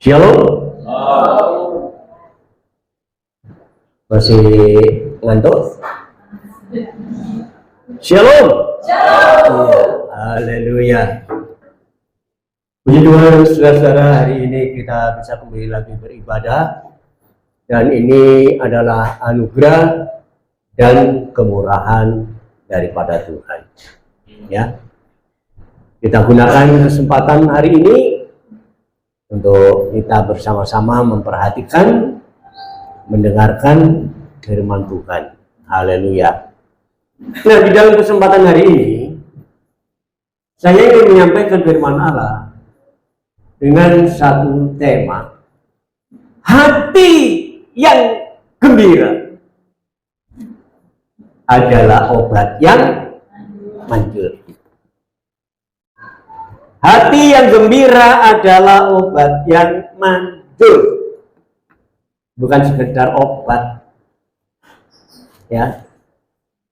Shalom. Masih ngantuk? Shalom. Haleluya. Puji Tuhan, saudara-saudara, hari ini kita bisa kembali lagi beribadah, dan ini adalah anugerah dan kemurahan daripada Tuhan. Ya, kita gunakan kesempatan hari ini untuk kita bersama-sama memperhatikan, mendengarkan firman Tuhan. Haleluya. Nah, di dalam kesempatan hari ini, saya ingin menyampaikan firman Allah dengan satu tema, hati yang gembira adalah obat yang manjur. Hati yang gembira adalah obat yang manjur. Bukan sekedar obat. Ya.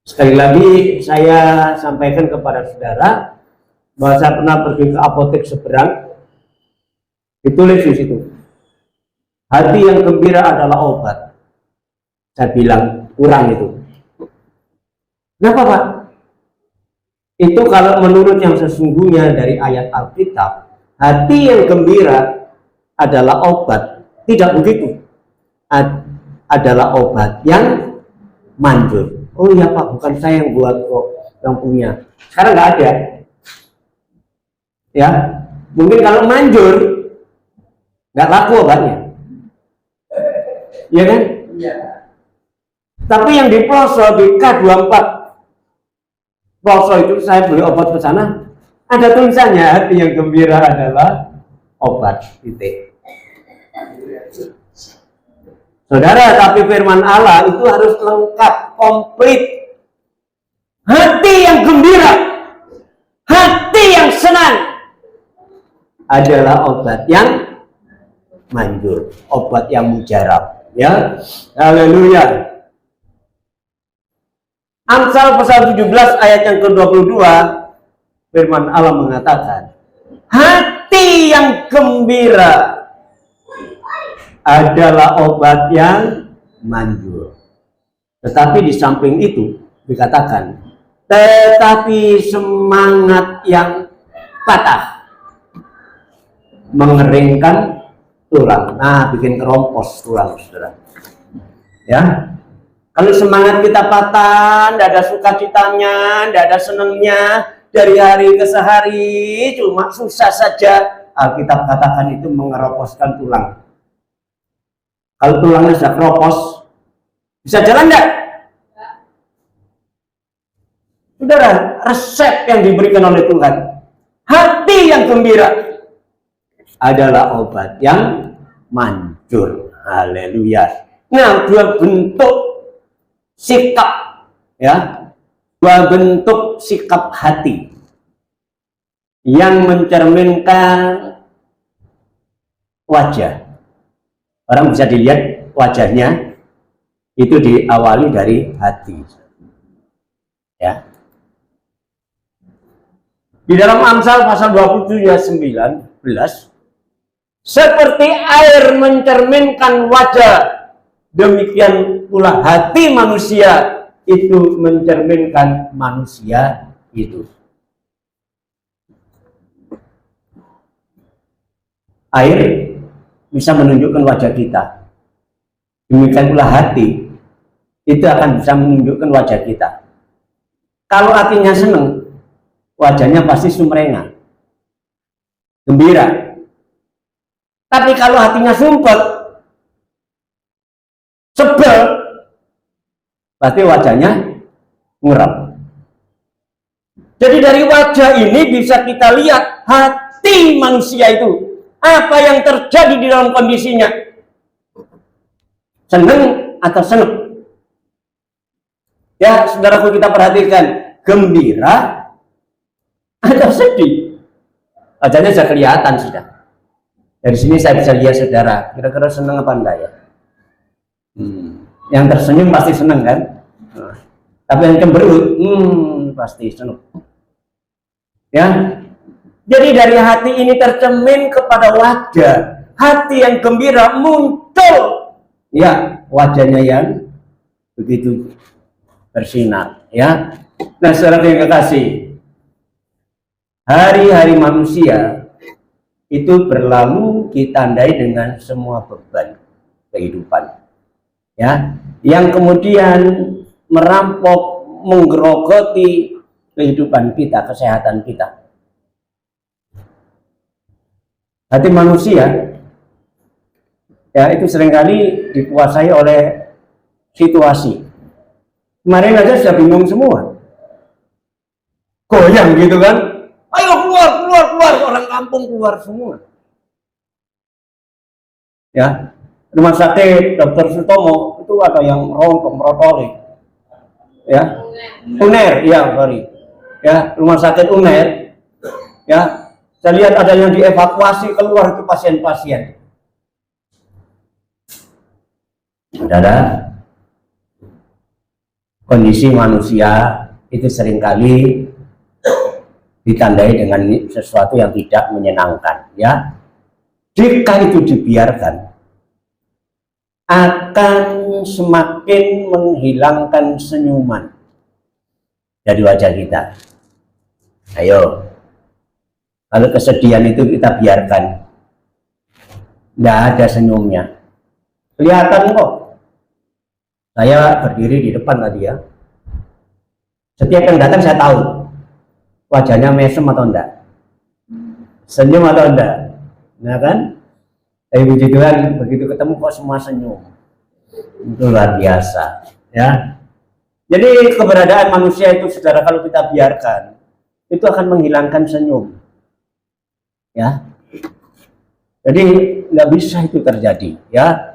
Sekali lagi saya sampaikan kepada saudara bahwa saya pernah pergi ke apotek seberang. Ditulis di situ, hati yang gembira adalah obat. Saya bilang kurang itu. Kenapa, Pak? Itu kalau menurut yang sesungguhnya dari ayat Alkitab, hati yang gembira adalah obat. Tidak begitu. Adalah obat yang manjur. Oh iya Pak, bukan saya yang buat kok, yang punya. Sekarang nggak ada. Ya, mungkin kalau manjur nggak laku obatnya. Iya kan? Iya. Tapi yang di Ploso, di K24 Ploso itu, saya beli obat ke sana, ada tulisannya, hati yang gembira adalah obat. Titik. Saudara, tapi firman Allah itu harus lengkap, komplit. Hati yang gembira, hati yang senang adalah obat yang manjur, obat yang mujarab. Ya, haleluya. Amsal pasal 17 ayat yang ke-22, firman Allah mengatakan, hati yang gembira adalah obat yang manjur. Tetapi di samping itu dikatakan, tetapi semangat yang patah mengeringkan tulang. Nah, bikin kerompos tulang, saudara. Ya. Kalau semangat kita patah, tidak ada sukacitanya, tidak ada senangnya, dari hari ke sehari cuma susah saja, Alkitab katakan itu mengeroposkan tulang. Kalau tulangnya sudah keropos, bisa jalan enggak? Saudara, resep yang diberikan oleh Tuhan, hati yang gembira adalah obat yang manjur. Haleluya. Nah, dua bentuk sikap, ya, dua bentuk sikap hati yang mencerminkan wajah. Orang bisa dilihat wajahnya itu diawali dari hati. Ya. Di dalam Amsal pasal 27 ayat 19, seperti air mencerminkan wajah, demikian pula hati manusia itu mencerminkan manusia itu. Air bisa menunjukkan wajah kita. Demikian pula hati itu akan bisa menunjukkan wajah kita. Kalau hatinya senang, wajahnya pasti sumringah, gembira. Tapi kalau hatinya sumpah, sebel, pasti wajahnya muram. Jadi dari wajah ini bisa kita lihat hati manusia itu, apa yang terjadi di dalam kondisinya, senang atau senang. Ya, saudaraku, kita perhatikan, gembira atau sedih. Wajahnya sudah kelihatan sudah. Dari sini saya bisa lihat saudara, kira-kira senang apa enggak ya? Yang tersenyum pasti senang kan? Tapi yang cemberut, pasti senang. Ya, Jadi dari hati ini tercermin kepada wajah. hati yang gembira muncul, ya, wajahnya yang begitu bersinar, ya. Nah, saudara yang kekasih, hari-hari manusia itu berlalu ditandai dengan semua beban kehidupan, ya, yang kemudian merampok, menggerogoti kehidupan kita, kesehatan kita. Hati manusia, ya, itu seringkali dikuasai oleh situasi. Kemarin aja sudah bingung semua, goyang gitu kan, ayo keluar, orang kampung keluar semua, ya. Rumah sakit Dr. Sutomo itu ada yang rontok merotoli, ya. UNER, ya, sorry, ya, rumah sakit UNER, ya. Saya lihat ada yang dievakuasi keluar, itu pasien-pasien. Saudara, kondisi manusia itu seringkali ditandai dengan sesuatu yang tidak menyenangkan, ya. Jika itu dibiarkan, akan semakin menghilangkan senyuman dari wajah kita. Ayo, kalau kesedihan itu kita biarkan, tidak ada senyumnya. Kelihatan kok. Saya berdiri di depan tadi, ya. Setiap yang datang saya tahu wajahnya mesem atau enggak, senyum atau enggak, nah kan? Tapi puji Tuhan, begitu ketemu kok semua senyum. Itu luar biasa, ya. Jadi keberadaan manusia itu, saudara, kalau kita biarkan, itu akan menghilangkan senyum, ya. Jadi nggak bisa itu terjadi, ya.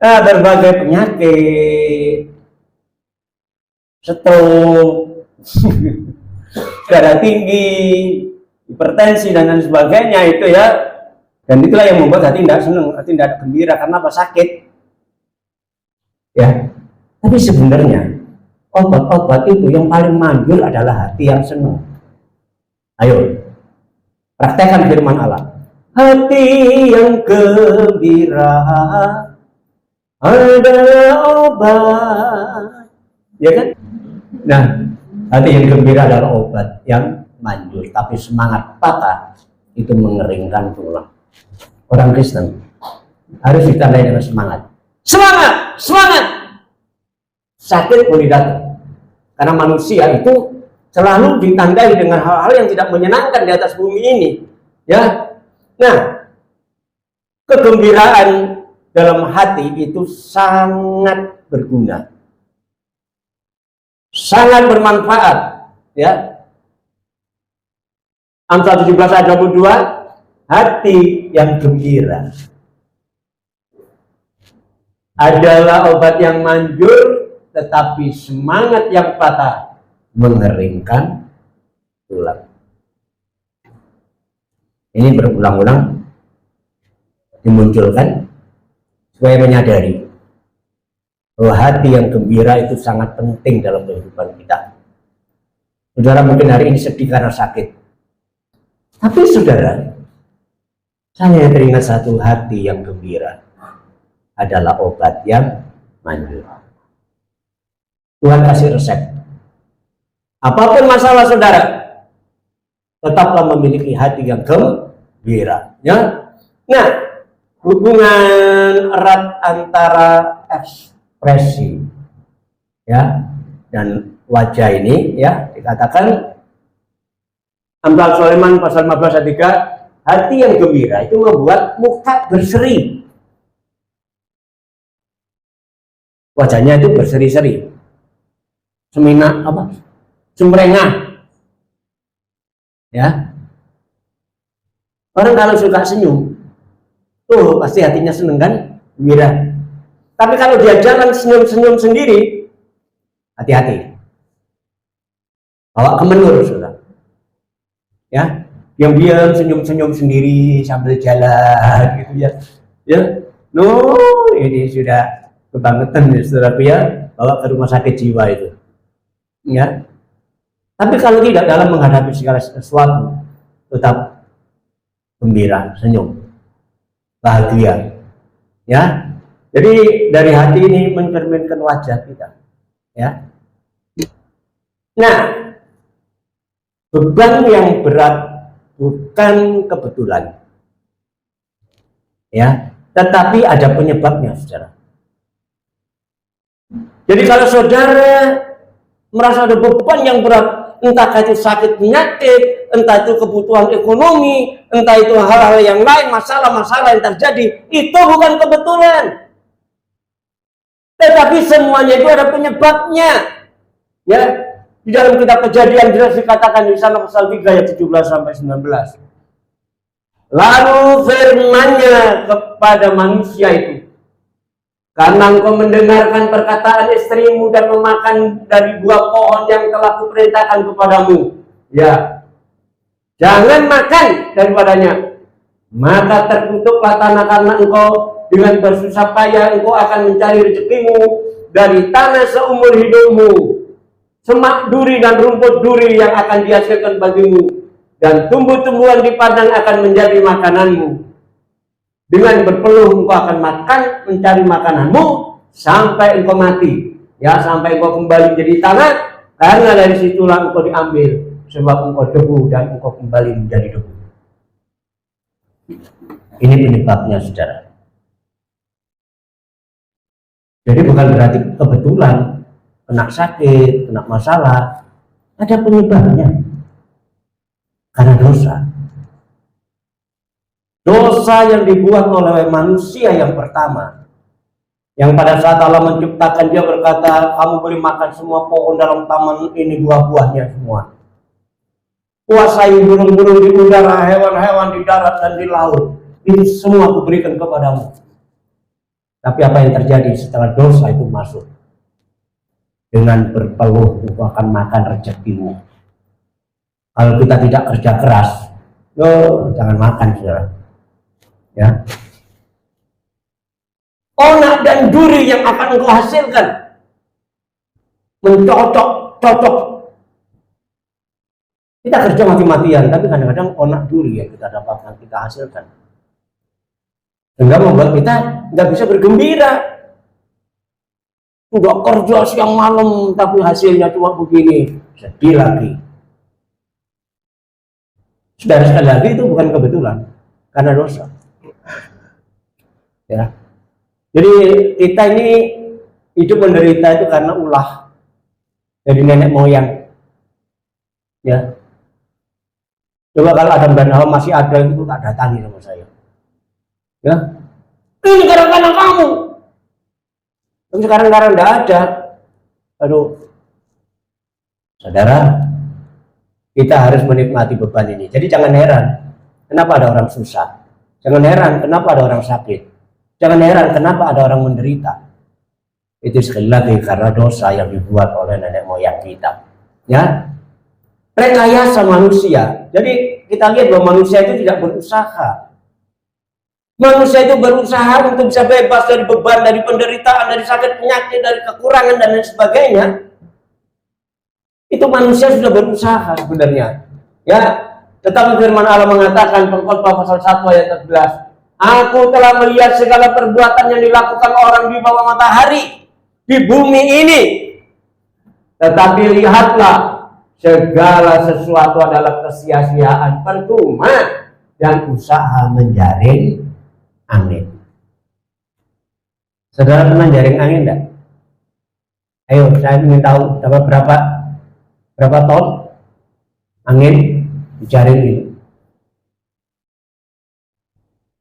Nah, berbagai penyakit, stroke, darah tinggi, hipertensi dan lain sebagainya itu, ya. Dan itulah yang membuat hati tidak senang, hati tidak gembira. Karena apa? Sakit, ya. Tapi sebenarnya obat-obat itu yang paling manjur adalah hati yang senang. Ayo, praktekkan firman Allah. Hati yang gembira adalah obat, ya kan? Nah, hati yang gembira adalah obat yang manjur. Tapi semangat patah itu mengeringkan tulang. Orang Kristen harus ditandai dengan semangat. Semangat, semangat. Sakit boleh datang, karena manusia itu selalu ditandai dengan hal-hal yang tidak menyenangkan di atas bumi ini, ya. Nah, kegembiraan dalam hati itu sangat berguna, sangat bermanfaat, ya. Amsal 17 ayat 22, hati yang gembira adalah obat yang manjur, tetapi semangat yang patah mengeringkan tulang. Ini berulang-ulang dimunculkan supaya menyadari bahwa hati yang gembira itu sangat penting dalam kehidupan kita. Saudara mungkin hari ini sedih karena sakit, tapi saudara, saya teringat satu, hati yang gembira adalah obat yang manjur. Tuhan kasih resep. Apapun masalah saudara, tetaplah memiliki hati yang gembira, ya. Nah, hubungan erat antara ekspresi, ya, dan wajah ini, ya, dikatakan Amsal Sulaiman pasal 15 ayat 3, hati yang gembira itu membuat muka berseri. Wajahnya itu berseri-seri, semina apa? Semrengah, ya. Orang kalau suka senyum, tuh pasti hatinya seneng kan, gembira. Tapi kalau dia jalan senyum-senyum sendiri, hati-hati, bawa kemenur, saudara. Ya, diam-diam senyum-senyum sendiri sambil jalan, gitu, ya. Ya, no, ini sudah kebangetan, ya, saudara, ya, bawa ke rumah sakit jiwa itu, ya. Tapi kalau tidak, dalam menghadapi segala sesuatu tetap gembira, senyum. bahagia. Ya, jadi dari hati ini mencerminkan wajah kita. Ya. Nah, beban yang berat bukan kebetulan. Ya, tetapi ada penyebabnya, saudara. Jadi kalau saudara merasa ada beban yang berat, entah itu sakit penyakit, entah itu kebutuhan ekonomi, entah itu hal-hal yang lain, masalah-masalah yang terjadi, itu bukan kebetulan. Tetapi semuanya itu ada penyebabnya. Ya, di dalam kitab Kejadian jelas dikatakan di sana pasal 3 ayat 17 sampai 19. Lalu firman-Nya kepada manusia itu, karena engkau mendengarkan perkataan istrimu dan memakan dari buah pohon yang telah kuperintahkan kepadamu, ya, jangan makan daripadanya, maka terkutuklah tanah karena engkau dengan bersusah payah engkau akan mencari rezekimu dari tanah seumur hidupmu. Semak duri dan rumput duri yang akan dihasilkan bagimu, dan tumbuh-tumbuhan di padang akan menjadi makananmu. Dengan berpeluh engkau akan makan mencari makananmu sampai engkau mati, ya, sampai engkau kembali menjadi tanah, karena dari situlah engkau diambil, sebab engkau debu dan engkau kembali menjadi debu. Ini penyebabnya, saudara. Jadi bukan berarti kebetulan kena sakit, kena masalah, ada penyebabnya. Karena dosa. Dosa yang dibuat oleh manusia yang pertama, yang pada saat Allah menciptakan dia berkata, kamu boleh makan semua pohon dalam taman ini, buah-buahnya semua. Kuasai burung-burung di udara, hewan-hewan di darat dan di laut, ini semua kuberikan kepadamu. Tapi apa yang terjadi setelah dosa itu masuk? Dengan berpeluh engkau akan makan rezekimu. Kalau kita tidak kerja keras, jangan makan, saudara. Ya, onak dan duri yang akan engkau hasilkan mencocok. Kita kerja mati-matian, tapi kadang-kadang onak duri yang kita dapatkan, kita hasilkan, sehingga membuat kita nggak bisa bergembira. Nggak kerja siang malam, tapi hasilnya cuma begini, sedih lagi. Saudara, sekali lagi itu bukan kebetulan, karena dosa. Ya. Jadi kita ini hidup menderita itu karena ulah dari nenek moyang. Ya. Coba kalau Adam dan Hawa masih ada itu tak datangi sama saya. Ya. Ini gara-gara kamu. Tapi sekarang tidak ada. Aduh. Saudara, kita harus menikmati beban ini. Jadi jangan heran kenapa ada orang susah. Jangan heran kenapa ada orang sakit. Jangan heran kenapa ada orang menderita. Itu sekali lagi karena dosa yang dibuat oleh nenek moyang kita. Ya, rekayasa manusia. Jadi kita lihat bahwa manusia itu tidak berusaha. Manusia itu berusaha untuk bisa bebas dari beban, dari penderitaan, dari sakit penyakit, dari kekurangan dan lain sebagainya. Itu manusia sudah berusaha sebenarnya. Ya, tetapi firman Allah mengatakan Pengkhotbah pasal 1 ayat 14. Aku telah melihat segala perbuatan yang dilakukan orang di bawah matahari di bumi ini. Tetapi lihatlah, segala sesuatu adalah kesia-siaan, percuma, dan usaha menjaring angin. Saudara pernah jaring angin enggak? Ayo, saya ingin tahu dapat berapa ton angin dijaring ini.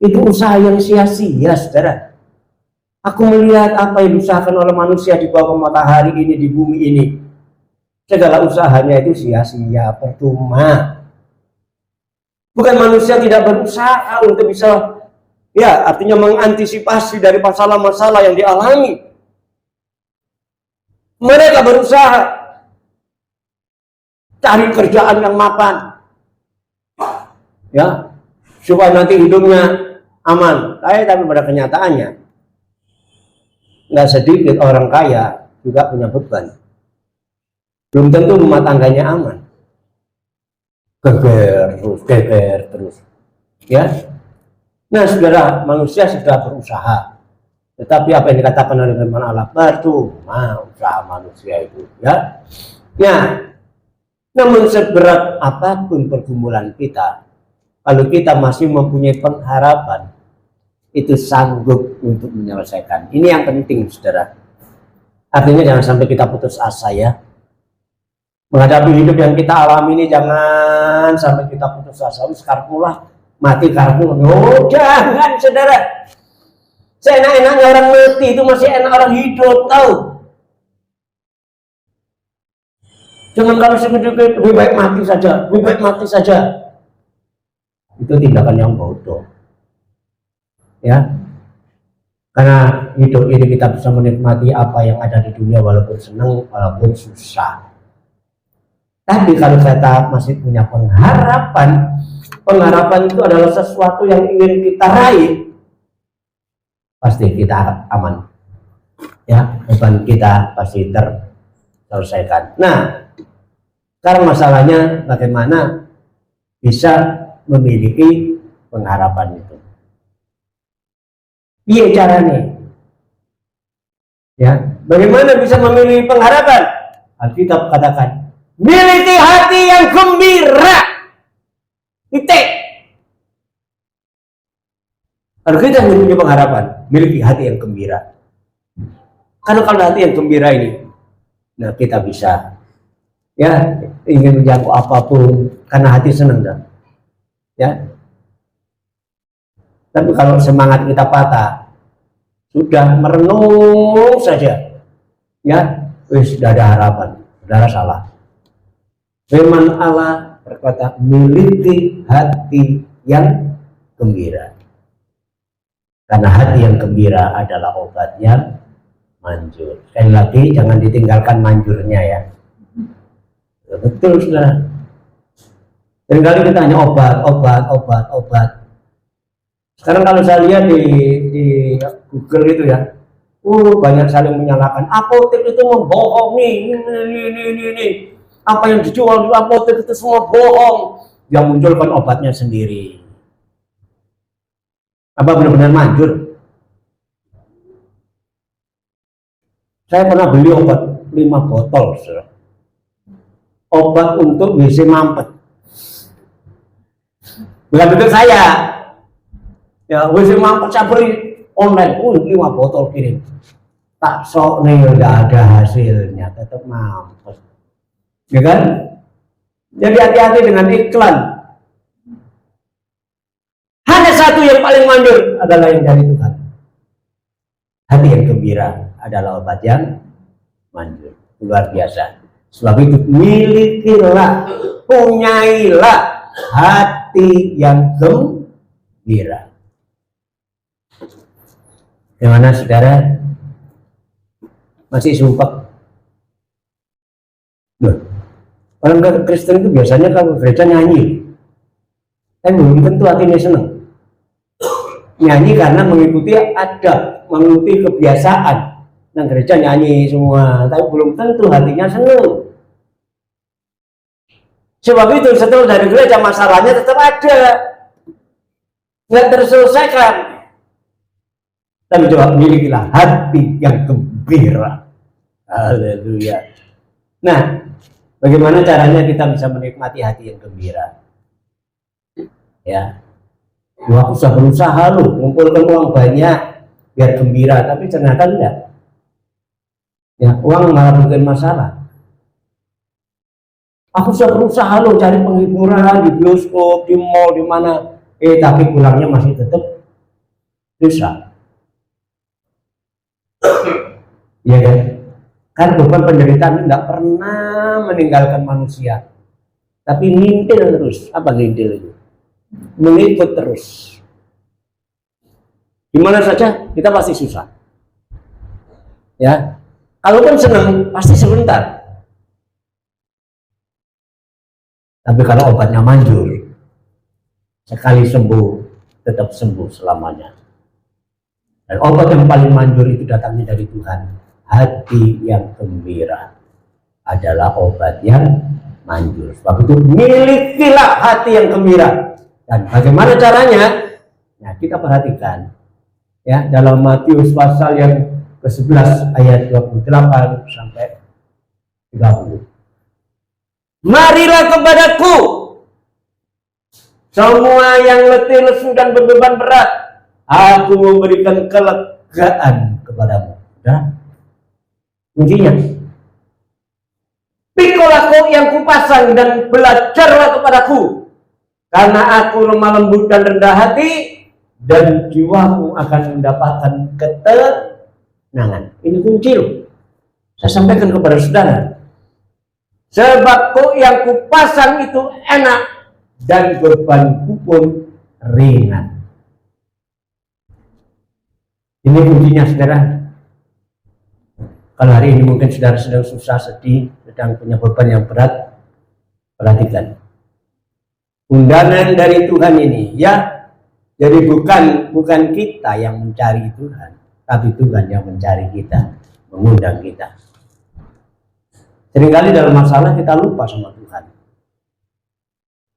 Itu usaha yang sia-sia, saudara. Aku melihat apa yang diusahakan oleh manusia di bawah matahari ini, di bumi ini. Segala usahanya itu sia-sia, percuma. Bukan manusia tidak berusaha untuk bisa, ya, artinya mengantisipasi dari masalah-masalah yang dialami. Mereka berusaha cari kerjaan yang mapan, ya, supaya nanti hidupnya aman. Tapi pada kenyataannya nggak sedikit orang kaya juga punya beban. Belum tentu rumah tangganya aman. Geger terus, ya. Nah, saudara, manusia sudah berusaha, tetapi apa yang dikatakan oleh firman Allah, percuma usaha manusia itu, ya. Nah, namun seberat apapun pergumulan kita, kalau kita masih mempunyai pengharapan, itu sanggup untuk menyelesaikan. Ini yang penting, saudara. Artinya jangan sampai kita putus asa, ya. Menghadapi hidup yang kita alami ini, jangan sampai kita putus asa. Karpulah, mati karpu. Oh, jangan, saudara. Seenak-enaknya orang mati itu masih enak orang hidup, tahu? Jangan kalau sedikit lebih baik mati saja, lebih baik mati saja. Itu tindakan yang bodoh. Ya. Karena hidup ini kita bisa menikmati apa yang ada di dunia walaupun senang, walaupun susah. Tapi kalau kita masih punya pengharapan, pengharapan itu adalah sesuatu yang ingin kita raih, pasti kita aman. Ya, beban kita pasti terselesaikan. Nah, sekarang masalahnya bagaimana bisa memiliki pengharapan itu. Iya caranya. Ya, bagaimana bisa memiliki pengharapan? Alkitab katakan, miliki hati yang gembira. Titik. Kalau kita memiliki pengharapan, miliki hati yang gembira. Karena kalau hati yang gembira ini, nah kita bisa, ya, ingin menjangkau apapun karena hati senang, dan, ya. Tapi kalau semangat kita patah, sudah merenung saja, ya, sudah ada harapan. Saudara salah. Firman Allah berkata, miliki hati yang gembira. Karena hati yang gembira adalah obat yang manjur. Sekali lagi, jangan ditinggalkan manjurnya, ya. Betul, saudara. Seringkali kita hanya obat. Sekarang kalau saya lihat di Google itu, ya, banyak saling menyalahkan. Apotek itu membohongi, ini. Apa yang dijual di apotek itu semua bohong. Yang muncul kan obatnya sendiri. Apa benar-benar manjur? Saya pernah beli obat 5 botol, saudara. Obat untuk WC mampet. Bukan untuk saya. Ya, WC mampet saya beli online. 5 botol kirim. Tak sok nih, udah ada hasilnya, tetap mampet. Ya kan? Jadi hati-hati dengan iklan. Hanya satu yang paling manjur adalah yang dari Tuhan. Hati yang gembira adalah obat yang manjur. Luar biasa. Sebab itu milikilah, punyailah hati yang gembira. Gimana, saudara? Masih sumpah? Orang Kristen itu biasanya kalau gereja nyanyi, tapi belum tentu hatinya senang. Nyanyi karena mengikuti adat, mengikuti kebiasaan. Nah, gereja nyanyi semua, tapi belum tentu hatinya senang. Sebab itu setelah dari gereja masalahnya tetap ada, nggak terselesaikan. Tapi coba milikilah hati yang gembira. Haleluya. Nah, bagaimana caranya kita bisa menikmati hati yang gembira? Ya, aku sudah berusaha loh, ngumpulkan uang banyak biar gembira, tapi ternyata enggak. Ya, uang malah bikin masalah. Aku sudah berusaha loh cari penghiburan di bioskop, di mall, di mana, tapi pulangnya masih tetap susah. Ya kan? Kan beban penderitaan enggak pernah meninggalkan manusia, tapi ngintil terus. Apa ngintil itu? Mengikut terus. Dimana saja kita pasti susah. Ya, kalaupun senang pasti sebentar. Tapi kalau obatnya manjur, sekali sembuh tetap sembuh selamanya. Dan obat yang paling manjur itu datangnya dari Tuhan. Hati yang gembira adalah obat yang manjur. Sebab itu milikilah hati yang gembira. Dan bagaimana caranya? Nah, kita perhatikan ya dalam Matius pasal yang ke-11 ayat 28 sampai 30. Marilah kepadaku semua yang letih, lesu dan berbeban berat, aku memberikan kelegaan kepadamu. Nah, kuncinya, pikulah kau yang kupasang dan belajarlah kepadaku, karena aku lemah lembut dan rendah hati, dan jiwamu akan mendapatkan ketenangan. Ini kunci loh. Saya sampaikan kepada saudara. Sebab kau yang kupasang itu enak dan bebanku pun ringan. Ini kuncinya saudara. Kalau hari ini mungkin saudara sedang susah, sedih, sedang punya beban yang berat, perhatikan. Undangan dari Tuhan ini ya. Jadi bukan kita yang mencari Tuhan, tapi Tuhan yang mencari kita, mengundang kita. Seringkali dalam masalah kita lupa sama Tuhan.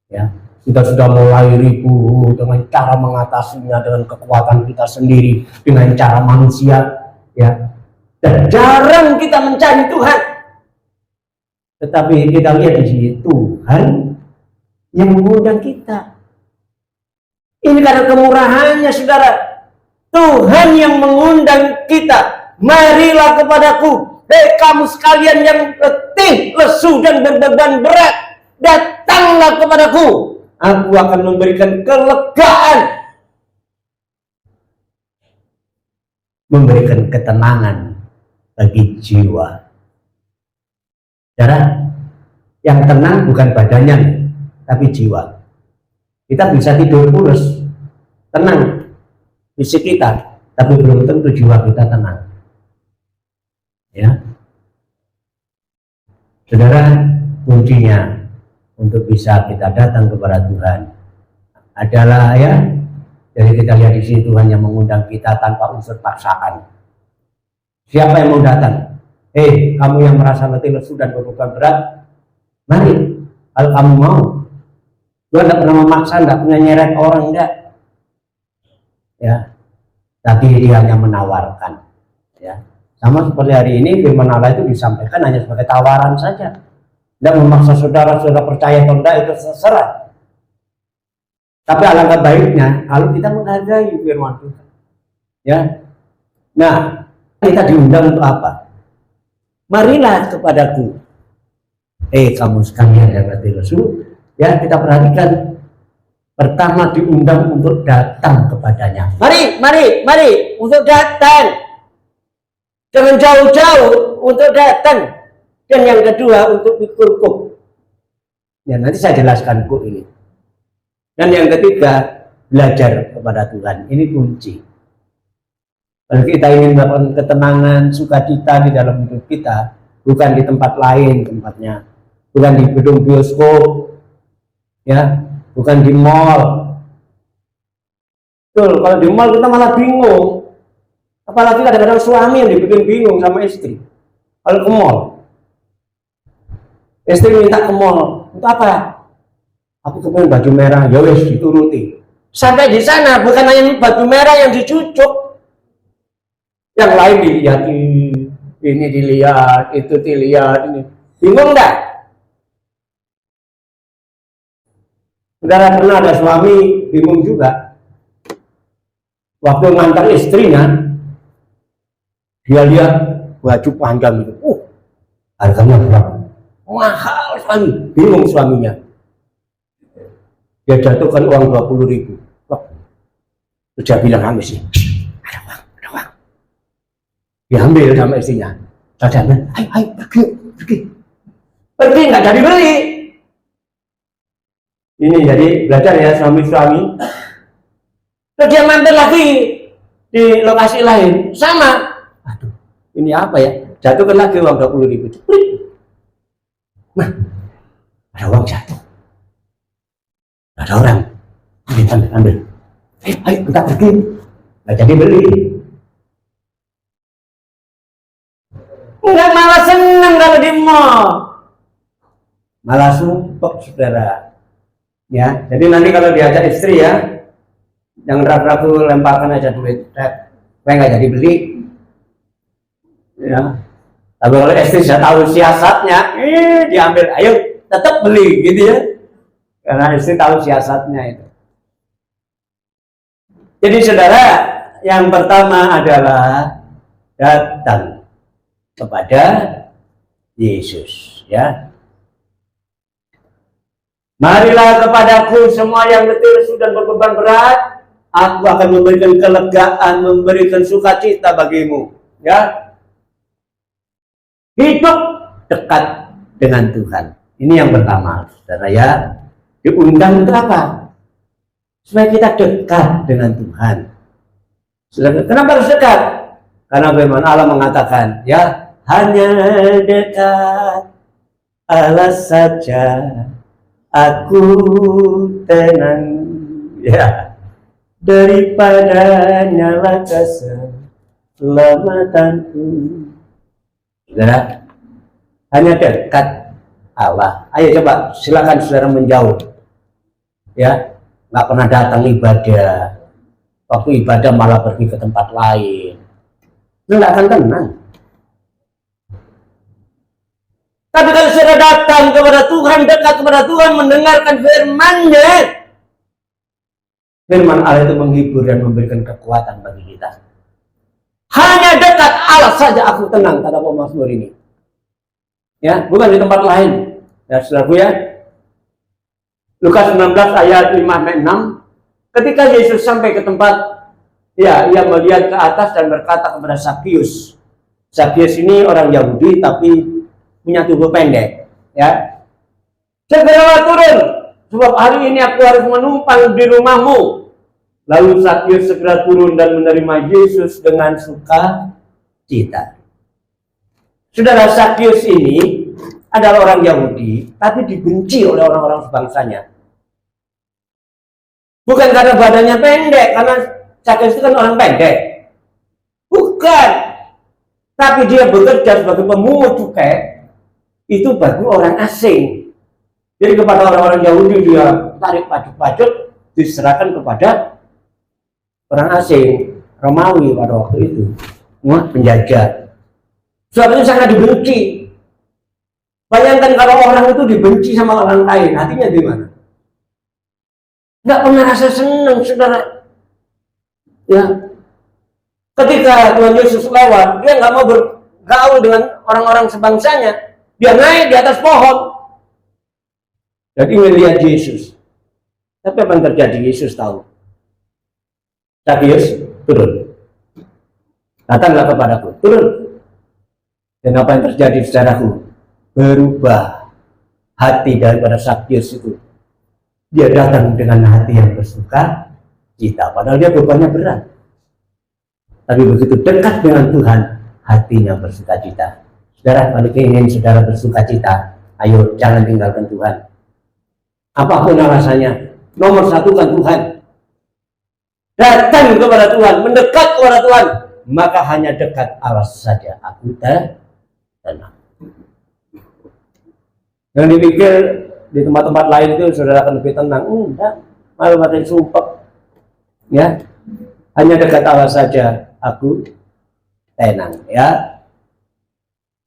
Ya, kita sudah mulai ribut dengan cara mengatasinya dengan kekuatan kita sendiri, dengan cara manusia, ya. Dan jarang kita mencari Tuhan. Tetapi kita lihat di sini Tuhan yang mengundang kita. Ini karena kemurahannya saudara. Tuhan yang mengundang kita. Marilah kepadaku, hei kamu sekalian yang letih, lesu dan berbeban berat, datanglah kepadaku. Aku akan memberikan kelegaan, memberikan ketenangan bagi jiwa. Saudara, yang tenang bukan badannya, tapi jiwa. Kita bisa tidur pulas, tenang fisik kita, tapi belum tentu jiwa kita tenang. Ya, saudara, kuncinya untuk bisa kita datang kepada Tuhan adalah ya, jadi kita lihat di sini Tuhan yang mengundang kita tanpa unsur paksaan. Siapa yang mau datang? Hei, kamu yang merasa letih, lesu dan berbeban berat, mari. Kalau kamu mau, Tuhan tidak pernah memaksa, tidak pernah nyeret orang, enggak. Ya, tapi Dia hanya menawarkan. Ya, sama seperti hari ini firman Allah itu disampaikan hanya sebagai tawaran saja. Tidak memaksa saudara-saudara percaya atau tidak, itu terserah. Tapi alangkah baiknya kalau kita menghargai firman Tuhan. Ya, nah kita diundang untuk apa? Marilah kepadaku, kamu sekalian yang letih lesu. Ya, kita perhatikan. Pertama diundang untuk datang kepadanya. Mari untuk datang. Jangan jauh-jauh untuk datang. Dan yang kedua untuk pikul kuk. Ya, nanti saya jelaskan kuk ini. Dan yang ketiga, belajar kepada Tuhan. Ini kunci. Kalau kita ingin mendapatkan ketenangan, sukacita di dalam hidup kita, bukan di tempat lain tempatnya. Bukan di gedung bioskop, ya, bukan di mall. Betul, kalau di mall kita malah bingung. Apalagi kadang-kadang suami yang dibikin bingung sama istri. Kalau ke mall, istri minta ke mall, untuk apa? Aku kepengen baju merah, ya wes dituruti. Sampai di sana bukan hanya baju merah yang dicucuk, yang lain dilihat, ini dilihat, itu dilihat, ini. Bingung enggak? Saudara pernah ada suami bingung juga. Waktu ngantar istrinya, dia lihat baju panjang itu. Harganya berapa? Mahal sekali. Bingung suaminya. Dia jatuhkan uang 20.000. Terus dia bilang sama istri, ada uang. Diambil sama istrinya. Saya bilang, ayo, pergi. Pergi, nggak jadi beli. Ini jadi belajar ya suami-suami. Terus dia mampir lagi di lokasi lain, sama. Aduh, ini apa ya? Jatuhkan lagi uang 20.000. Nah, ada uang jatuh. Ada orang. Ambil. Ayo kita pergi. Nggak jadi beli. Enggak, malah senang kalau di mall. Malah sumpek saudara. Ya, jadi nanti kalau diajak istri ya, Jangan ragu-ragu, lemparkan aja duit, supaya nggak jadi beli. Ya. Tapi kalau istri sudah tahu siasatnya, diambil, ayo tetap beli, gitu ya. Karena istri tahu siasatnya itu. Jadi saudara, yang pertama adalah datang kepada Yesus, ya. Marilah kepadaku semua yang letih lesu dan berbeban berat, aku akan memberikan kelegaan, memberikan sukacita bagimu, ya. Hidup dekat dengan Tuhan. Ini yang pertama, saudara, ya. Diundang untuk apa? Supaya kita dekat dengan Tuhan. Kenapa harus dekat? Karena firman Allah mengatakan, ya, hanya dekat Allah saja aku tenang, ya, daripada nyala keselamatanku. Saudara, hanya dekat Allah. Ayo coba, silakan saudara menjauh, ya, nggak pernah datang ibadah, waktu ibadah malah pergi ke tempat lain, itu nggak akan tenang. Tapi kalau saudara datang kepada Tuhan, dekat kepada Tuhan, mendengarkan firman-Nya, firman Allah itu menghibur dan memberikan kekuatan bagi kita. Hanya dekat Allah saja aku tenang, kata pemazmur ini. Ya, bukan di tempat lain. Ya, saudaraku, ya. Lukas 19 ayat 5-6, ketika Yesus sampai ke tempat, ya, ia melihat ke atas dan berkata kepada Sakius. Sakius ini orang Yahudi tapi punya tubuh pendek, ya. Segeralah turun, sebab hari ini aku harus menumpang di rumahmu. Lalu Sakius segera turun dan menerima Yesus dengan sukacita. Saudara, Sakius ini adalah orang Yahudi, tapi dibenci oleh orang-orang sebangsanya. Bukan karena badannya pendek, karena Sakius itu kan orang pendek. Bukan. Tapi dia bekerja sebagai pemungut cukai, itu bagi orang asing. Jadi kepada orang-orang Yahudi dia tarik pajak-pajak, diserahkan kepada orang asing, Romawi pada waktu itu. Penjajah. Sebab itu sangat dibenci. Bayangkan kalau orang itu dibenci sama orang lain, hatinya gimana? Nggak pernah rasa senang, saudara. Ya. Ketika Tuhan Yesus lewat, dia nggak mau bergaul dengan orang-orang sebangsanya. Dia naik di atas pohon. Dan ingin lihat Yesus. Tapi apa yang terjadi? Yesus tahu. Sakius, turun. Datanglah kepadaku, turun. Dan apa yang terjadi, saudaraku? Berubah hati daripada Sakius itu. Dia datang dengan hati yang bersuka cita, padahal dia bebannya berat. Tapi begitu dekat dengan Tuhan, hatinya bersuka cita. Saudara, kalau ingin saudara bersuka cita, ayo jangan tinggalkan Tuhan. Apapun alasannya, nomor satu kan Tuhan. Datang kepada Tuhan, mendekat kepada Tuhan, maka hanya dekat Allah saja aku tenang. Yang dipikir di tempat-tempat lain itu saudara akan lebih tenang, enggak, malah makin sumpah. Ya, hanya dekat Allah saja aku tenang, ya.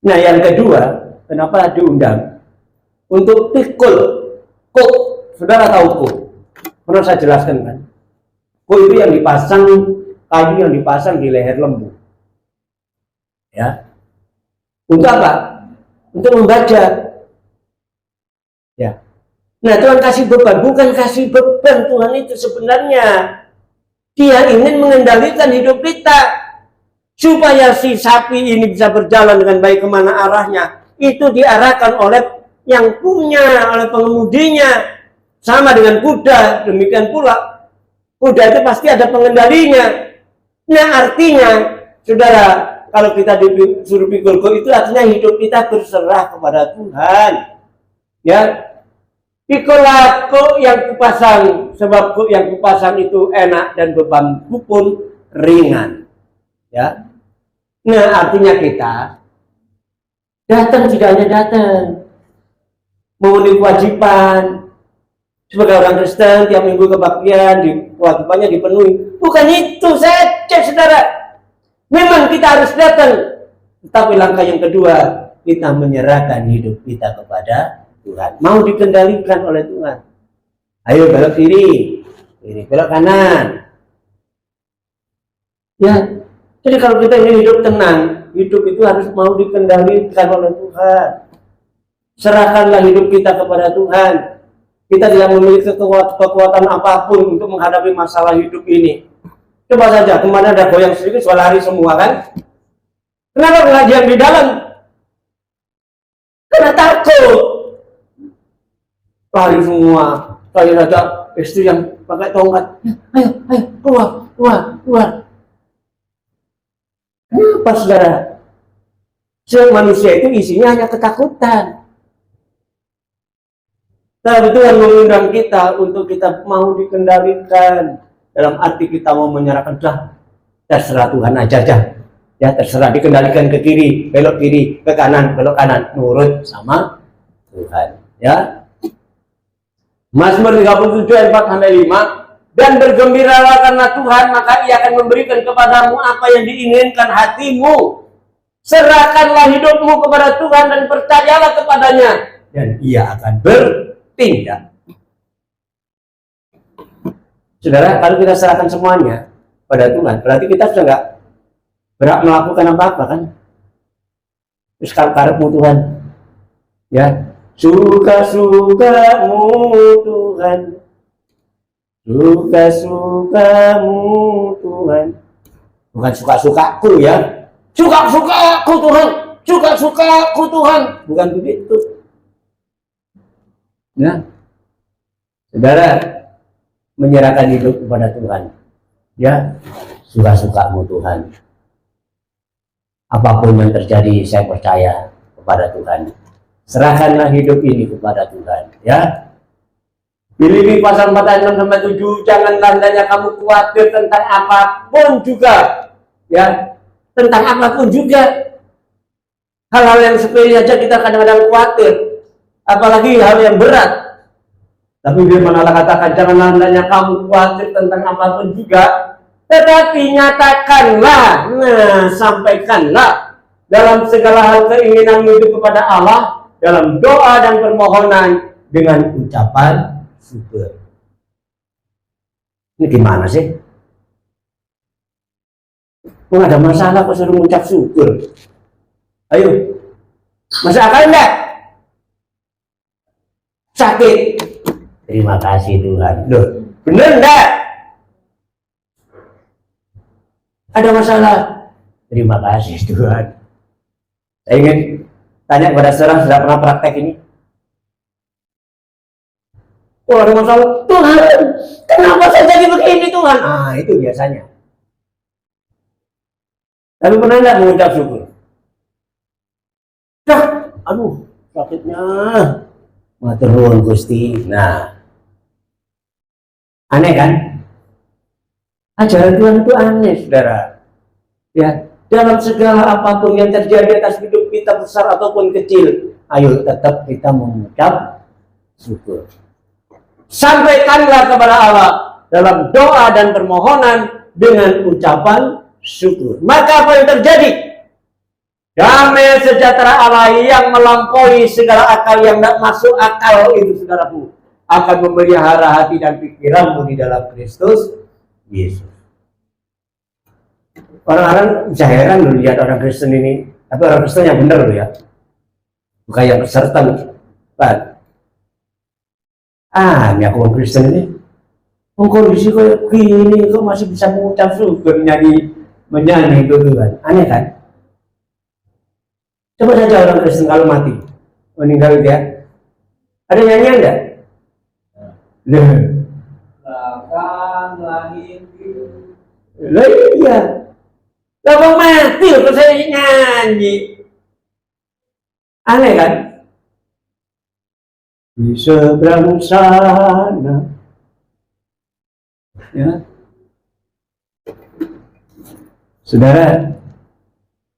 Nah, yang kedua, kenapa diundang? Untuk pikul, kuk. Saudara tahu kuk? Pernah saya jelaskan kan? Kuk itu yang dipasang, kayu yang dipasang di leher lembu. Ya. Untuk apa? Untuk membaca. Ya. Nah, Tuhan kasih beban, bukan kasih beban. Tuhan itu sebenarnya Dia ingin mengendalikan hidup kita supaya si sapi ini bisa berjalan dengan baik kemana arahnya. Itu diarahkan oleh yang punya, oleh pengemudinya. Sama dengan kuda, demikian pula kuda itu pasti ada pengendalinya. Nah, artinya, saudara, kalau kita disuruh pikul itu artinya hidup kita berserah kepada Tuhan. Ya, pikulah kuk yang kupasang, sebab kuk yang kupasang itu enak dan bebanku pun ringan. Ya, nah artinya kita datang tidak hanya datang, memenuhi kewajiban, Sebagai orang Kristen, tiap minggu kebaktian, kewajibannya dipenuhi. Bukan itu saja, saudara. Memang kita harus datang. Tetapi langkah yang kedua, kita menyerahkan hidup kita kepada Tuhan. Mau dikendalikan oleh Tuhan. Ayo belok kiri, belok kanan. Ya, jadi kalau kita ingin hidup tenang, hidup itu harus mau dikendalikan oleh Tuhan. Serahkanlah hidup kita kepada Tuhan. Kita tidak memiliki kekuatan apapun untuk menghadapi masalah hidup ini. Coba saja, kemana ada goyang sedikit, soal lari semua kan? Kenapa pengajian di dalam? Karena takut. Lari semua. Saya saja istri yang pakai tongkat. Ayo, keluar. Kenapa, saudara? Manusia itu isinya hanya ketakutan. Tapi Tuhan mengundang kita untuk kita mau dikendalikan. Dalam arti kita mau menyerahkan, terserah Tuhan aja. Ya, terserah, dikendalikan ke kiri, belok kiri, ke kanan, belok kanan. Nurut sama Tuhan. Ya. Mazmur 37 ayat 4-5. Dan bergembiralah karena Tuhan, maka Ia akan memberikan kepadamu apa yang diinginkan hatimu. Serahkanlah hidupmu kepada Tuhan dan percayalah kepadanya, dan Ia akan bertindak. Saudara, kalau kita serahkan semuanya pada Tuhan, berarti kita sudah nggak berhak melakukan apa-apa kan? Terus karepmu Tuhan, ya, suka-sukamu Tuhan, suka-sukamu Tuhan, bukan suka-sukaku ya, suka-sukaku Tuhan, suka-sukaku Tuhan, bukan begitu. Ya, saudara, menyerahkan hidup kepada Tuhan, ya, suka-sukamu Tuhan. Apapun yang terjadi, saya percaya kepada Tuhan. Serahkanlah hidup ini kepada Tuhan, ya. Filipi pasal 4 ayat 6-7, janganlah hendaknya kamu khawatir tentang apapun juga, ya, tentang apapun juga. Hal-hal yang sepele saja kita kadang-kadang khawatir, apalagi hal yang berat. Tapi firman Allah katakan, janganlah hendaknya kamu khawatir tentang apapun juga, tetapi nyatakanlah, sampaikanlah dalam segala hal keinginanmu itu kepada Allah dalam doa dan permohonan dengan ucapan syukur. Ini gimana sih? Kok ada masalah kok suruh mengucap syukur? Ayo, masuk akal enggak? Sakit, terima kasih Tuhan. Loh, bener enggak? Ada masalah, terima kasih Tuhan. Saya ingin tanya kepada saudara, sudah pernah praktek ini? Oh, ada masalah, Tuhan, kenapa saya jadi begini Tuhan? Ah, itu biasanya. Tapi pernah enggak mengucap syukur? Aduh, sakitnya. Matur nuwun Gusti. Nah, aneh kan? Ajaran Tuhan itu aneh, saudara. Ya, dalam segala apapun yang terjadi atas hidup kita, besar ataupun kecil, ayo tetap kita mengucap syukur. Sampaikanlah kepada Allah dalam doa dan permohonan dengan ucapan syukur. Maka apa yang terjadi? Damai sejahtera Allah yang melampaui segala akal, yang tidak masuk akal itu, saudaraku, akan memelihara hati dan pikiranmu di dalam Kristus Yesus. Orang-orang bisa heran loh lihat orang Kristen ini, tapi orang Kristen yang benar loh ya, bukan yang peserta. Ini aku orang Kristen ini, kondisi kayak gini kok masih bisa mengucap syukur, menyanyi itu Tuhan. Aneh kan? Coba saja orang Kristen kalau mati, meninggal dia, ada nyanyian enggak? Lah iya. Lah mati kok saya nyanyi. Aneh kan? Di seberang sana. Ya. Saudara,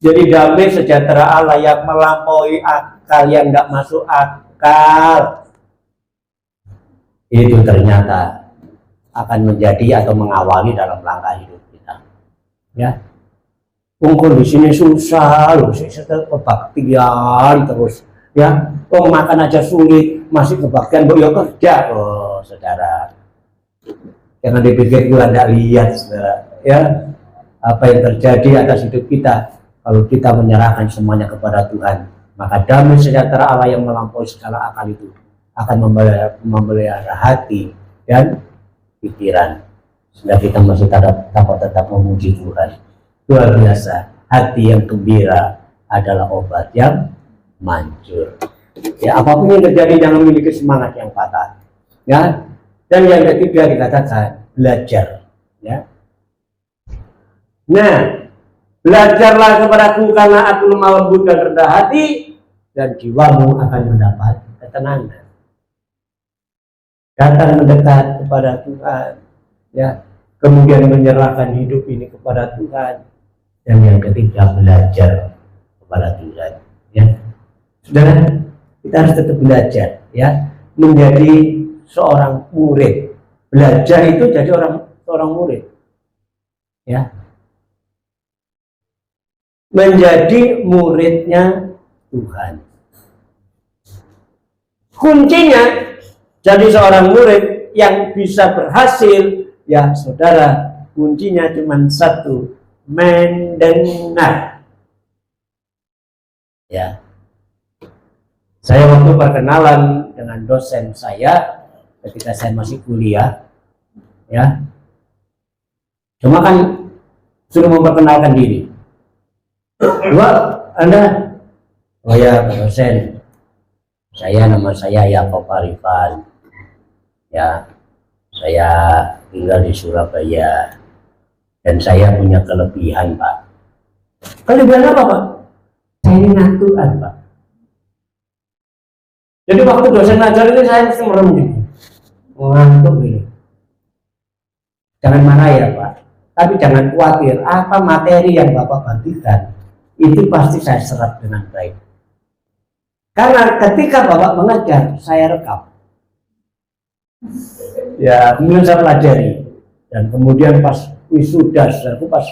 jadi damai sejahtera Allah yang melampaui akal, yang enggak masuk akal. itu ternyata akan menjadi atau mengawali dalam langkah hidup kita. Ya, kondisinya susah, loh, kebaktian terus, ya, makan aja sulit, masih kebaktian, ya kerja, oh saudara, jangan dipikir Tuhan tidak lihat, saudara, ya, apa yang terjadi atas hidup kita kalau kita menyerahkan semuanya kepada Tuhan, maka damai sejahtera Allah yang melampaui segala akal itu akan memelihara hati dan pikiran sehingga kita masih tetap memuji Tuhan. Luar biasa, hati yang gembira adalah obat yang manjur. Ya, apapun yang terjadi jangan memiliki semangat yang patah. Ya, dan yang ketiga dikatakan belajar. Ya, nah, belajarlah kepadaku karena aku lemah lembut dan rendah hati, dan jiwamu akan mendapat ketenangan. Datang mendekat kepada Tuhan, ya, kemudian menyerahkan hidup ini kepada Tuhan, dan yang ketiga belajar kepada Tuhan. Ya, saudara, kita harus tetap belajar, ya, menjadi seorang murid. Belajar itu jadi seorang murid, ya, menjadi muridnya Tuhan. Kuncinya jadi seorang murid yang bisa berhasil, ya saudara, kuncinya cuma satu, mendengar. Ya, saya waktu perkenalan dengan dosen saya ketika saya masih kuliah, ya, cuma kan suruh memperkenalkan diri. Anda, oh ya dosen, nama saya Yakob Arifan, ya, saya tinggal di Surabaya dan saya punya kelebihan, Pak. Kelebihan apa, Pak? Saya ini ngantukan, Pak. Jadi waktu dosen ngajar ini saya mesti merem gini, ngantuk ini. Jangan marah ya, Pak, tapi jangan khawatir, apa materi yang Bapak bagikan itu pasti saya serap dengan baik. Karena ketika Bapak mengajar, saya rekam. Ya, kemudian saya pelajari. Dan kemudian pas wisuda, pas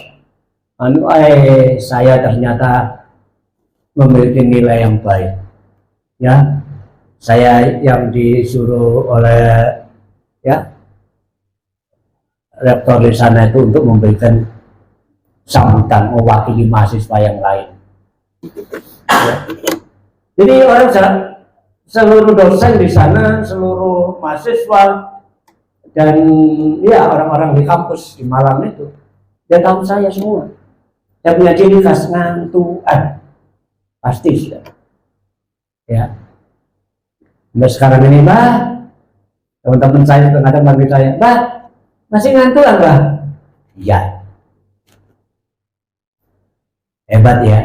saya ternyata memiliki nilai yang baik. Ya, saya yang disuruh oleh, ya, rektor di sana itu untuk memberikan sambutan mewakili mahasiswa yang lain. Ya. Jadi orang seluruh dosen di sana, seluruh mahasiswa dan ya orang-orang di kampus di Malang itu, dia tahu saya semua. Saya punya ciri khas ngantuan, pasti sudah. Ya. Nah, sekarang ini, Mbak, teman-teman saya kadang panggil saya, Mbak, masih ngantuan, Mbak? Iya. Hebat ya.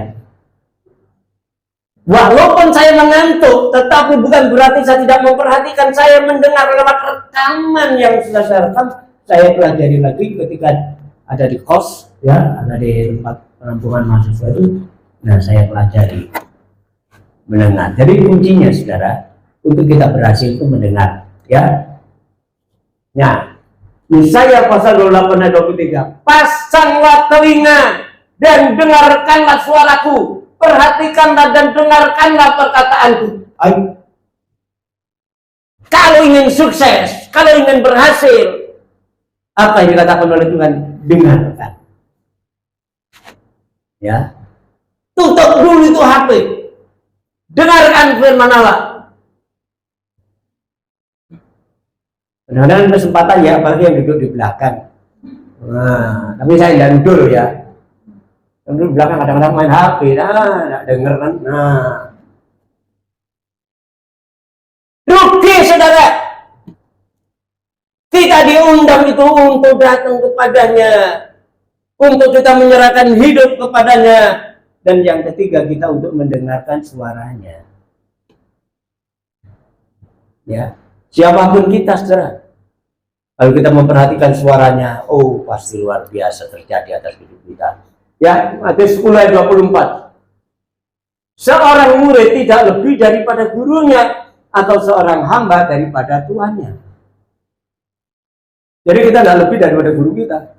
Walaupun saya mengantuk, tetapi bukan berarti saya tidak memperhatikan. Saya mendengar lewat rekaman yang sudah saya rekam. Saya pelajari lagi ketika ada di kos, ya, ada di tempat penampungan mahasiswa itu. Nah, saya pelajari, mendengar. Jadi kuncinya, saudara, untuk kita berhasil itu mendengar, ya. Nah, Yesaya pasal 28 ayat 23. Pasanglah telinga dan dengarkanlah suaraku. Perhatikanlah dan dengarkanlah perkataanku. Ayo. Kalau ingin sukses, kalau ingin berhasil, apa yang dikatakan oleh Tuhan? Dengarkan. Ya. Tutup dulu itu HP. Dengarkan firman Allah. Kadang-kadang kesempatan ya, apalagi yang duduk di belakang. Nah, tapi saya tidak duduk ya. Di belakang kadang-kadang main HP, nggak denger kan? Nah, rugi saudara. Kita diundang itu untuk datang kepadanya, untuk kita menyerahkan hidup kepadanya, dan yang ketiga kita untuk mendengarkan suaranya. Ya, siapapun kita, saudara, kalau kita memperhatikan suaranya, oh pasti luar biasa terjadi atas hidup kita. Ya, Matius 10 ayat 24. Seorang murid tidak lebih daripada gurunya, atau seorang hamba daripada tuannya. Jadi kita nggak lebih daripada guru kita.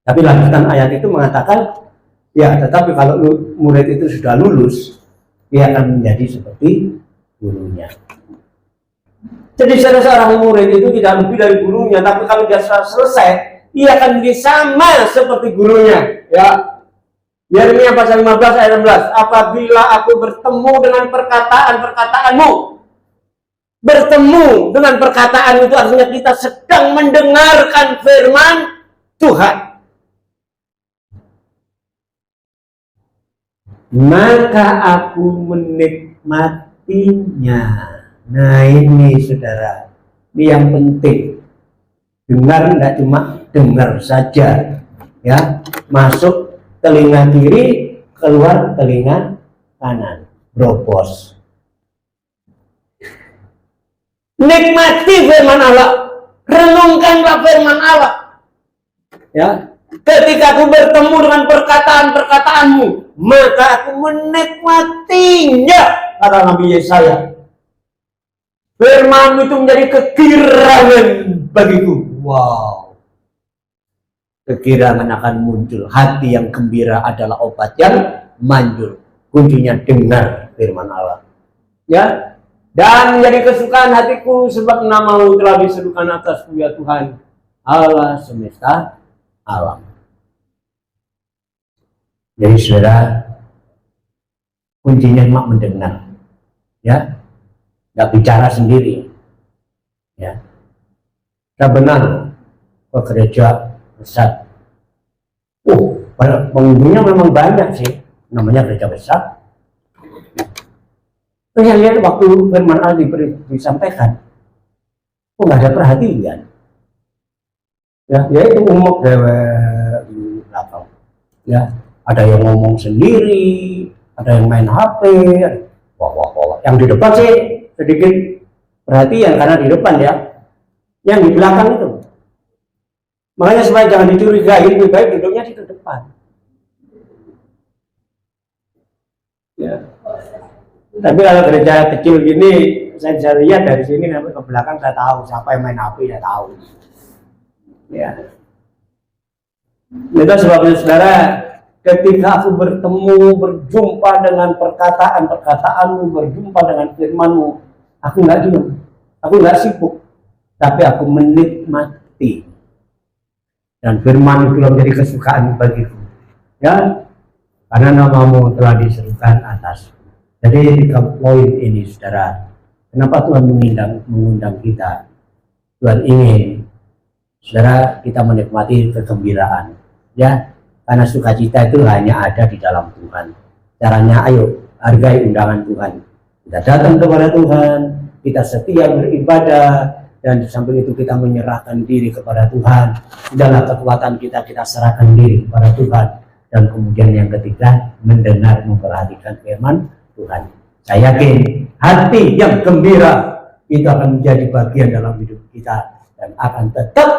Tapi lanjutan ayat itu mengatakan, ya tetapi kalau murid itu sudah lulus, dia akan menjadi seperti gurunya. Jadi seorang murid itu tidak lebih dari gurunya, tapi kalau dia sudah selesai, ia akan menjadi sama seperti gurunya. Ya, Yeremia pasal 15 ayat 16. Apabila aku bertemu dengan perkataan-perkataanmu, bertemu dengan perkataan itu artinya kita sedang mendengarkan firman Tuhan. Maka aku menikmatinya. Nah ini saudara, ini yang penting. Dengar tidak cuma dengar saja, ya, masuk telinga kiri, keluar telinga kanan, bropos. Nikmati firman Allah, renungkanlah firman Allah. Ya, ketika aku bertemu dengan perkataan-perkataanmu, maka aku menikmatinya, kata Nabi Yesaya. Firman itu menjadi kegirangan bagiku. Wow. Kegirangan akan muncul. Hati yang gembira adalah obat yang manjur. Kuncinya dengar firman Allah. Ya. Dan menjadi kesukaan hatiku sebab namamu telah diserukan atas ya Tuhan Allah semesta alam. Jadi saudara, kuncinya mak mendengar. Ya. Nggak bicara sendiri, ya. Kita benar ke gereja besar. Pengunjungnya memang banyak sih, namanya gereja besar. Saya lihat waktu firman Allah disampaikan, kok nggak ada perhatian. Ya itu umum di belakang. Ya, ada yang ngomong sendiri, ada yang main HP. Wah. Yang di depan sih sedikit perhatian karena di depan ya, yang di belakang itu. Makanya supaya jangan dicurigai, lebih baik duduknya di depan. Ya. Tapi kalau gereja kecil gini, saya bisa lihat dari sini sampai ke belakang saya tahu siapa yang main HP, saya tahu. Ya. Itu sebabnya saudara, ketika aku bertemu, berjumpa dengan perkataan-perkataanmu, berjumpa dengan firmanmu, aku nggak diam, aku nggak sibuk, tapi aku menikmati. Dan firman itu menjadi kesukaan bagiku, ya, karena namamu telah diserukan atas. Jadi 3 poin ini, saudara, kenapa Tuhan mengundang kita? Tuhan ingin, saudara, kita menikmati kegembiraan, ya, karena sukacita itu hanya ada di dalam Tuhan. Caranya, ayo hargai undangan Tuhan. Kita datang kepada Tuhan, kita setia beribadah, dan di samping itu kita menyerahkan diri kepada Tuhan. Dalam kekuatan kita serahkan diri kepada Tuhan. Dan kemudian yang ketiga, mendengar, memperhatikan firman Tuhan. Saya yakin hati yang gembira itu akan menjadi bagian dalam hidup kita dan akan tetap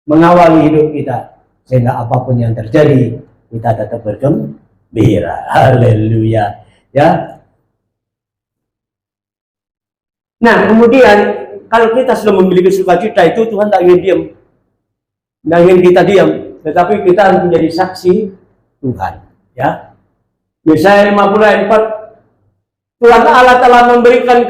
mengawali hidup kita, sehingga apapun yang terjadi kita tetap bergembira. Haleluya, ya. Nah, kemudian kalau kita sudah memiliki sukacita itu, Tuhan tak ingin diam, tak ingin kita diam, tetapi kita harus menjadi saksi Tuhan, ya. Yesaya 50 ayat 4, Tuhan Allah telah memberikan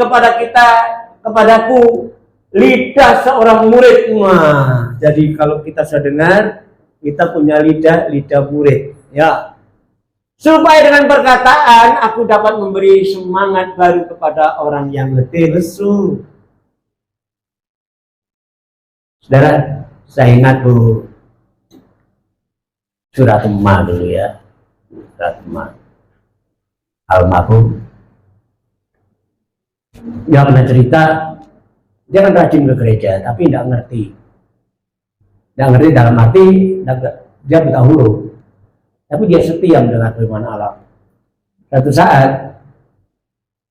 kepadaku lidah seorang murid. Wah, jadi kalau kita sudah dengar, kita punya lidah murid, ya. Supaya dengan perkataan aku dapat memberi semangat baru kepada orang yang letih lesu. Saudara, saya ingat Bu Suratma dulu ya, Suratma almarhum. Dia pernah cerita, dia kan rajin ke gereja, tapi tidak ngerti. Tidak ngerti dalam arti dia buta huruf, tapi dia setia mendengar firman Allah. Suatu saat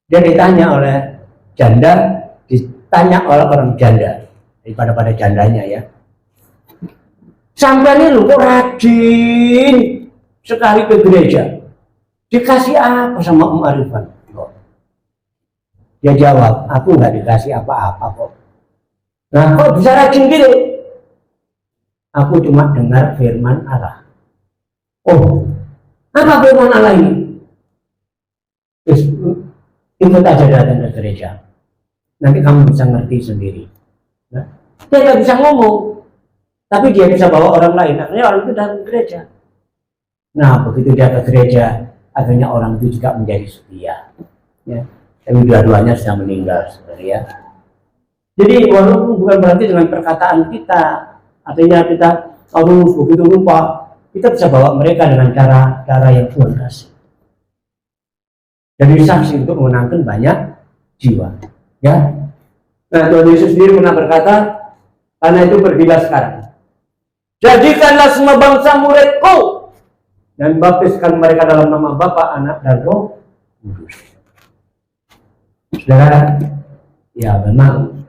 dia ditanya oleh janda, ditanya oleh orang janda, daripada jandanya ya. Sampai ini lu kok rajin sekali ke gereja, dikasih apa sama Om Arifan? Dia jawab, aku nggak dikasih apa-apa kok. Nah, kok bisa rajin gitu? Aku cuma dengar firman Allah. Oh, apa firman Allah ini? Ikut aja datang ke gereja. Nanti kamu bisa ngerti sendiri. Nah, dia nggak bisa ngomong, tapi dia bisa bawa orang lain. Akhirnya orang itu datang ke gereja. Nah, begitu dia ke gereja, akhirnya orang itu juga menjadi setia. Ya. Tapi dua-duanya sudah meninggal sebenarnya. Jadi walaupun bukan berarti dengan perkataan kita, artinya kita harus begitu lupa, kita bisa bawa mereka dengan cara yang Tuhan kasih. Jadi saksi untuk memenangkan banyak jiwa. Ya. Nah, Tuhan Yesus sendiri pernah berkata, karena itu pergilah sekarang. Jadikanlah semua bangsa muridku dan baptiskan mereka dalam nama Bapa, Anak, dan Roh Kudus. Saudara, ya memang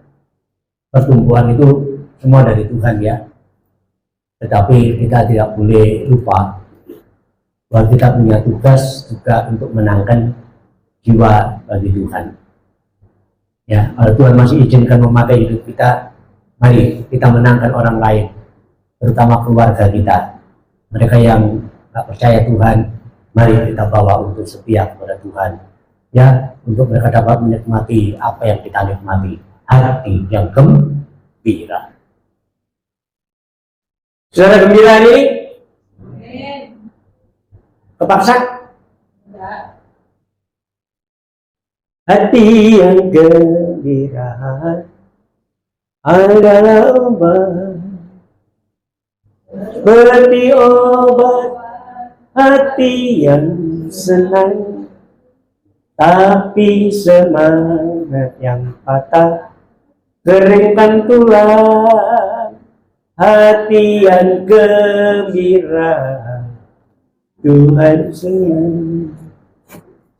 pertumbuhan itu semua dari Tuhan ya. Tetapi kita tidak boleh lupa bahwa kita punya tugas juga untuk menangkan jiwa bagi Tuhan. Ya, kalau Tuhan masih izinkan memakai hidup kita, mari kita menangkan orang lain, terutama keluarga kita. Mereka yang tak percaya Tuhan, mari kita bawa untuk setia kepada Tuhan. Ya, untuk mereka dapat menikmati apa yang kita nikmati, hati yang gembira. Saudara gembira ini? Kepaksa? Hati yang gembira adalah obat, seperti obat hati yang senang, tapi semangat yang patah keringkan tulang. Hati yang gembira Tuhan senang.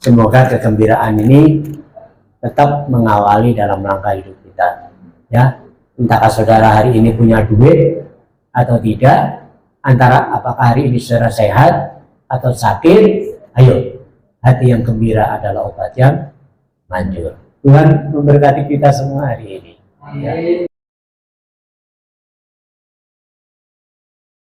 Semoga kegembiraan ini tetap mengawali dalam langkah hidup kita. Ya, entahkah saudara hari ini punya duit atau tidak, antara apakah hari ini saudara sehat atau sakit, ayo, hati yang gembira adalah obat yang manjur. Tuhan memberkati kita semua hari ini. Ya.